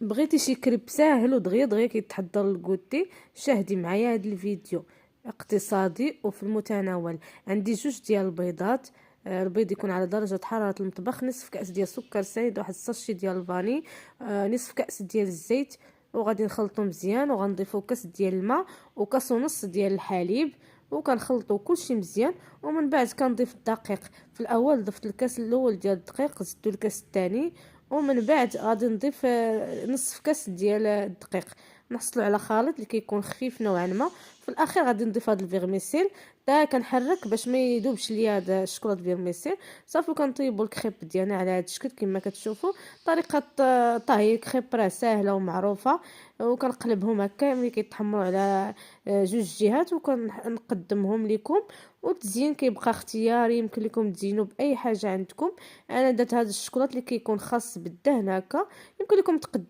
بغيتي شي كريب ساهل ودغيا دغيا كيتحضر الكوتي، شاهدي معايا هذا الفيديو اقتصادي وفي المتناول. عندي جوج ديال البيضات. البيض يكون على درجة حرارة المطبخ، نصف كأس ديال سكر سائل، واحد الساشي ديال الفاني، نصف كأس ديال الزيت، وغادي نخلطو مزيان، وغنضيفو كاس ديال الماء وكاس ونص ديال الحليب، وكنخلطو كلشي مزيان. ومن بعد كنضيف الدقيق. في الاول ضفت الكاس الاول ديال الدقيق، زدتو الكاس الثاني، ومن بعد غادي نضيف نصف كاس ديال الدقيق. نحصلوا على خليط اللي كيكون خفيف نوعا ما. في الاخير غادي نضيف هذا الفيرميسيل، دا كنحرك باش ما يذوبش ليا هذا الشكلاط فيرميسيل. صافي كنطيبوا الكريب ديالنا على هذا الشكل كما كتشوفوا. طريقه طهي الكريب راه سهله ومعروفه، وكنقلبهم هكا ملي كيتحمروا على جوج جهات، وكنقدمهم لكم. والتزيين كيبقى اختياري، يمكن لكم تزينوا باي حاجه عندكم. انا درت هذا الشكلاط اللي كيكون خاص بالدهن هكا، يمكن لكم